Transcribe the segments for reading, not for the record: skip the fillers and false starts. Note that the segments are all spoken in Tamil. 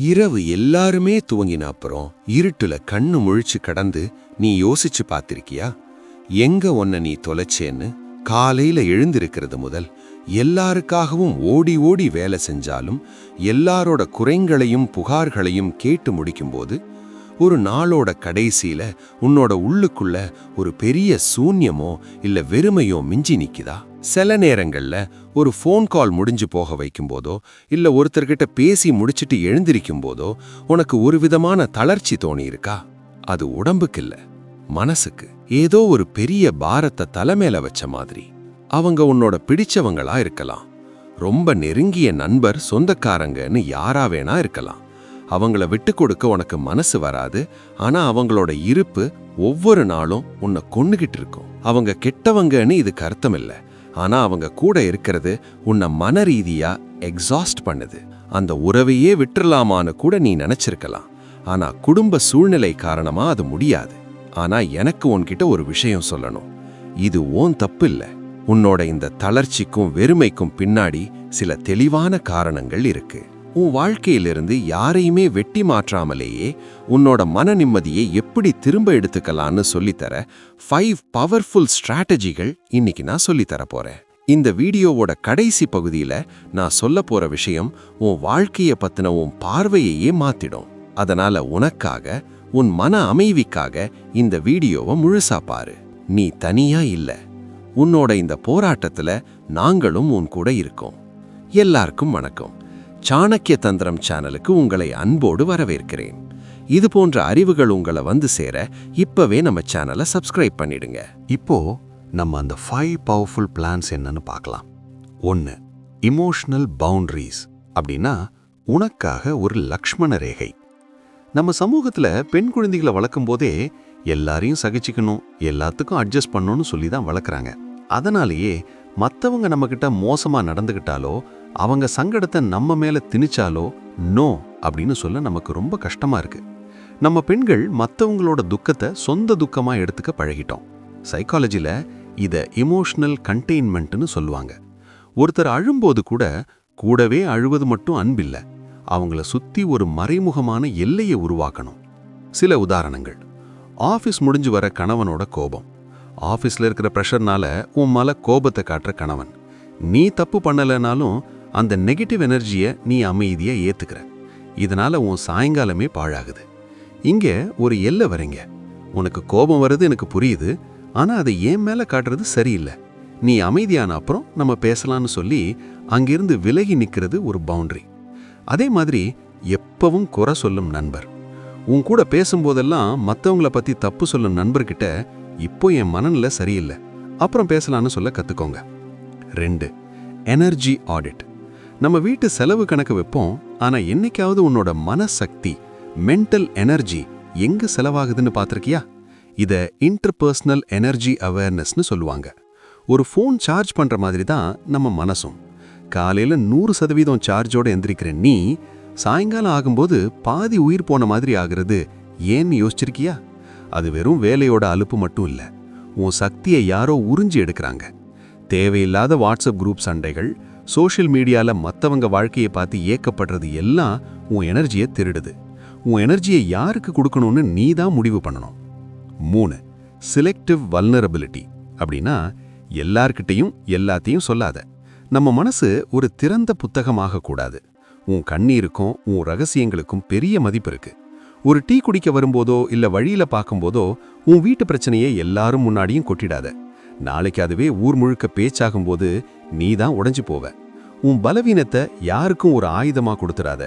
இரவு எல்லாருமே தூங்கின அப்புறம் இருட்டுல கண்ணு முழிச்சு கடந்து நீ யோசிச்சு பார்த்திருக்கியா? எங்க உன்னை நீ தொலைச்சேன்னு? காலையில எழுந்திருக்கிறது முதல் எல்லாருக்காகவும் ஓடி ஓடி வேலை செஞ்சாலும் எல்லாரோட குறைங்களையும் புகார்களையும் கேட்டு முடிக்கும்போது ஒரு நாளோட கடைசியில உன்னோட உள்ளுக்குள்ள ஒரு பெரிய சூன்யமோ இல்ல வெறுமையோ மிஞ்சி நிக்குதா? சில நேரங்கள்ல ஒரு ஃபோன் கால் முடிஞ்சு போக வைக்கும்போதோ இல்ல ஒருத்தர்கிட்ட பேசி முடிச்சிட்டு எழுந்திருக்கும் போதோ உனக்கு ஒரு விதமான தளர்ச்சி தோணி இருக்கா? அது உடம்புக்கு இல்ல, மனசுக்கு ஏதோ ஒரு பெரிய பாரத்தை தலைமையில வச்ச மாதிரி. அவங்க உன்னோட பிடிச்சவங்களா இருக்கலாம், ரொம்ப நெருங்கிய நண்பர், சொந்தக்காரங்கன்னு யாரா வேணா இருக்கலாம். அவங்கள விட்டு கொடுக்க உனக்கு மனசு வராது. ஆனா அவங்களோட இருப்பு ஒவ்வொரு நாளும் உன்னை கொன்னுகிட்டு இருக்கும். அவங்க கெட்டவங்கன்னு இதுக்கு அர்த்தம் இல்லை, ஆனா அவங்க கூட இருக்கிறது உன்னை மன ரீதியா எக்ஸாஸ்ட் பண்ணுது. அந்த உறவையே விட்டுறலாமான்னு கூட நீ நினைச்சிருக்கலாம். ஆனா குடும்ப சூழ்நிலை காரணமா அது முடியாது. ஆனா எனக்கு உன்கிட்ட ஒரு விஷயம் சொல்லணும். இது ஓன் தப்பு இல்ல. உன்னோட இந்த தளர்ச்சிக்கும் வெறுமைக்கும் பின்னாடி சில தெளிவான காரணங்கள் இருக்கு. உன் வாழ்க்கையிலிருந்து யாரையுமே வெட்டி மாற்றாமலேயே உன்னோட மன நிம்மதியை எப்படி திரும்ப எடுத்துக்கலான்னு சொல்லித்தர 5 பவர்ஃபுல் ஸ்ட்ராட்டஜிகள் இன்னைக்கு நான் சொல்லித்தர போறேன். இந்த வீடியோவோட கடைசி பகுதியில நான் சொல்ல போற விஷயம் உன் வாழ்க்கைய பத்தின உன் பார்வையையே மாத்திடும். அதனால உனக்காக, உன் மன அமைதிக்காக இந்த வீடியோவை முழுசா பாரு. நீ தனியா இல்ல. உன்னோட இந்த போராட்டத்துல நாங்களும் உன் கூட இருக்கோம். எல்லாருக்கும் வணக்கம். சாணக்கிய தந்திரம் சேனலுக்கு உங்களை அன்போடு வரவேற்கிறேன். இது போன்ற அறிவுகள் உங்களை வந்து சேர இப்பவே நம்ம சேனலை சப்ஸ்கிரைப் பண்ணிடுங்க. இப்போ நம்ம அந்த 5 பவர்ஃபுல் பிளான்ஸ் என்னன்னு பார்க்கலாம். 1. Emotional boundaries. அப்படின்னா உனக்காக ஒரு லக்ஷ்மண ரேகை. நம்ம சமூகத்துல பெண் குழந்தைகளை வளர்க்கும் போதே எல்லாரையும் சகிச்சுக்கணும், எல்லாத்துக்கும் அட்ஜஸ்ட் பண்ணணும்னு சொல்லி தான் வளர்க்குறாங்க. அதனாலேயே மற்றவங்க நம்மக்கிட்ட மோசமா நடந்துக்கிட்டாலோ அவங்க சங்கடத்தை நம்ம மேல திணிச்சாலோ நோ அப்படின்னு சொல்ல நமக்கு ரொம்ப கஷ்டமா இருக்கு. நம்ம பெண்கள் மற்றவங்களோட துக்கத்தை சொந்த துக்கமா எடுத்துக்க பழகிட்டோம். சைக்காலஜில இத இமோஷனல் கண்டெய்ன்மெண்ட்னு சொல்லுவாங்க. ஒருத்தர் அழும்போது கூடவே அழுவது மட்டும் அன்பில்ல, அவங்கள சுத்தி ஒரு மறைமுகமான எல்லையை உருவாக்கணும். சில உதாரணங்கள். ஆஃபீஸ் முடிஞ்சு வர கணவனோட கோபம். ஆஃபீஸ்ல இருக்கிற ப்ரெஷர்னால உன் மேல கோபத்தை காட்டுற கணவன். நீ தப்பு பண்ணலைனாலும் அந்த நெகட்டிவ் எனர்ஜியை நீ அமைதியா ஏத்துக்கிற. இதனால உன் சாயங்காலமே பாழாகுது. இங்க ஒரு எல்லை வரீங்க. உனக்கு கோபம் வருது எனக்கு புரியுது, ஆனா அதை ஏன் மேல காட்டுறது சரியில்லை. நீ அமைதியான அப்புறம் நம்ம பேசலாம்னு சொல்லி அங்கிருந்து விலகி நிற்கிறது ஒரு பவுண்டரி. அதே மாதிரி எப்பவும் குறை சொல்லும் நண்பர். உன் கூட பேசும்போதெல்லாம் மற்றவங்கள பத்தி தப்பு சொல்லும் நண்பர்கிட்ட இப்போ என் மனநிலை சரியில்லை, அப்புறம் பேசலான்னு சொல்ல கத்துக்கோங்க. 2. Energy audit. நம்ம வீட்டு செலவு கணக்கு வைப்போம், ஆனா என்னைக்காவது உன்னோட மனசக்தி, மென்டல் எனர்ஜி எங்க செலவாகுதுன்னு பார்த்திருக்கியா? இத இன்டர்பர்சனல் எனர்ஜி அவேர்னஸ்னு சொல்லுவாங்க. ஒரு ஃபோன் சார்ஜ் பண்ற மாதிரி தான் நம்ம மனசும். காலையில 100% சார்ஜோட எந்திரிக்கிற நீ சாயங்காலம் ஆகும்போது பாதி உயிர் போன மாதிரி ஆகுறது ஏன்னு யோசிச்சிருக்கியா? அது வெறும் வேலையோட அலுப்பு மட்டும் இல்ல, உன் சக்தியை யாரோ உறிஞ்சி எடுக்கிறாங்க. தேவையில்லாத வாட்ஸ்அப் குரூப் சண்டைகள், சோஷியல் மீடியால மற்றவங்க வாழ்க்கையை பார்த்து ஏக்கப்படுறது எல்லாம் உன் எனர்ஜியை திருடுது. உன் எனர்ஜியை யாருக்கு கொடுக்கணும்னு நீ தான் முடிவு பண்ணணும். 3. Selective vulnerability. அப்படின்னா எல்லார்கிட்டையும் எல்லாத்தையும் சொல்லாத. நம்ம மனசு ஒரு திறந்த புத்தகமாக கூடாது. உன் கண்ணீருக்கும் உன் ரகசியங்களுக்கும் பெரிய மதிப்பு இருக்கு. ஒரு டீ குடிக்க வரும்போதோ இல்ல வழியில பார்க்கும்போதோ உன் வீட்டு பிரச்சனையை எல்லாரும் முன்னாடியும் கொட்டிடாத. நாளைக்கு அதுவே ஊர் முழுக்க பேச்சாகும்போது நீ தான் உடைஞ்சு போவ. உன் பலவீனத்தை யாருக்கும் ஒரு ஆயுதமா கொடுத்துடாத.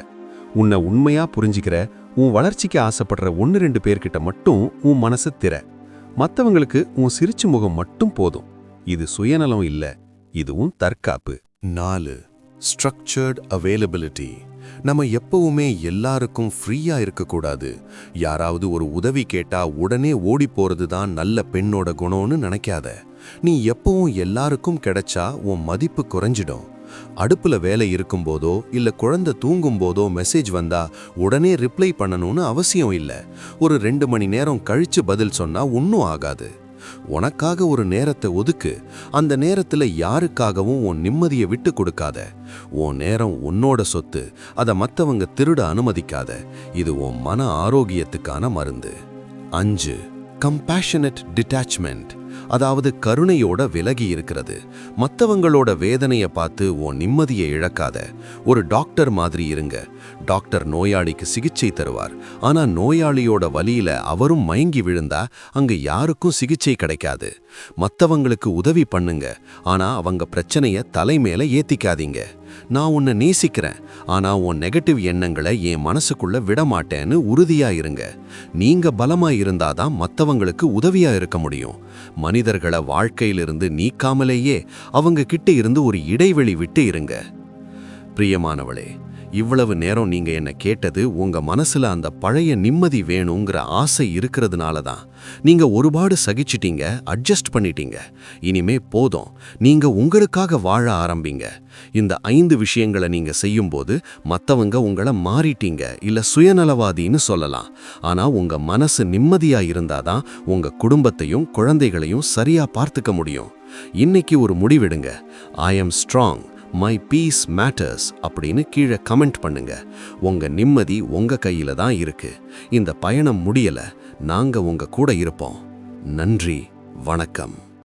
உன்னை உண்மையா புரிஞ்சிக்கிற, உன் வளர்ச்சிக்கு ஆசைப்படுற 1-2 பேர்கிட்ட மட்டும் உன் மனசு திற. மற்றவங்களுக்கு உன் சிரிச்சு முகம் மட்டும் போதும். இது சுயநலம் இல்ல, இதுவும் தற்காப்பு. 4. Structured availability. நம்ம எப்பவுமே எல்லாருக்கும் ஃப்ரீயா இருக்கக்கூடாது. யாராவது ஒரு உதவி கேட்டா உடனே ஓடி போறது தான் நல்ல பெண்ணோட குணம்னு நினைக்காத. நீ எப்பவும் எல்லாருக்கும் கிடைச்சா உன் மதிப்பு குறைஞ்சிடும். அடுப்புல வேலை இருக்கும்போதோ இல்ல குழந்தை தூங்கும் போதோ மெசேஜ் வந்தா உடனே ரிப்ளை பண்ணணும்னு அவசியம் இல்லை. ஒரு 2 மணி நேரம் கழிச்சு பதில் சொன்னா ஒன்னும் ஆகாது. உனக்காக ஒரு நேரத்தை ஒதுக்கு. அந்த நேரத்துல யாருக்காகவும் உன் நிம்மதியை விட்டு கொடுக்காத. உன் நேரம் உன்னோட சொத்து, அதை மத்தவங்க திருட அனுமதிக்காத. இது உன் மன ஆரோக்கியத்துக்கான மருந்து. 5. கம்பேஷனட் டிட்டாச்மெண்ட், அதாவது கருணையோட விலகி இருக்கிறது. மற்றவங்களோட வேதனையை பார்த்து உன் நிம்மதியை இழக்காத. ஒரு டாக்டர் மாதிரி இருங்க. டாக்டர் நோயாளிக்கு சிகிச்சை தருவார். ஆனா நோயாளியோட வலியில அவரும் மயங்கி விழுந்தா அங்க யாருக்கும் சிகிச்சை கிடைக்காது. மற்றவங்களுக்கு உதவி பண்ணுங்க, ஆனா அவங்க பிரச்சனைய தலைமேல ஏத்திக்காதீங்க. நான் உன்னை நேசிக்கிறேன், ஆனா உன் நெகட்டிவ் எண்ணங்களை என் மனசுக்குள்ள விட மாட்டேன்னு உறுதியா இருங்க. நீங்க பலமா இருந்தாதான் மற்றவங்களுக்கு உதவியா இருக்க முடியும். மனிதர்களை வாழ்க்கையிலிருந்து நீக்காமலேயே அவங்க கிட்ட இருந்து ஒரு இடைவெளி விட்டு இருங்க. பிரியமானவளே, இவ்வளவு நேரம் நீங்க என்ன கேட்டது உங்க மனசுல அந்த பழைய நிம்மதி வேணுங்கிற ஆசை இருக்கிறதுனால தான். நீங்க ஒருபாடு சகிச்சிட்டீங்க, அட்ஜஸ்ட் பண்ணிட்டீங்க. இனிமே போதும், நீங்க உங்களுக்காக வாழ ஆரம்பிங்க. இந்த 5 விஷயங்களை நீங்க செய்யும்போது மத்தவங்க உங்களை மாறிட்டீங்க இல்ல சுயநலவாதின்னு சொல்லலாம். ஆனா உங்க மனசு நிம்மதியா இருந்தாதான் உங்க குடும்பத்தையும் குழந்தைகளையும் சரியா பார்த்துக்க முடியும். இன்னைக்கு ஒரு முடிவெடுங்க. I am strong, my peace matters அப்படின்னு கீழே கமெண்ட் பண்ணுங்க. உங்க நிம்மதி உங்க கையில தான் இருக்கு. இந்த பயணம் முடியல, நாங்க உங்க கூட இருப்போம். நன்றி, வணக்கம்.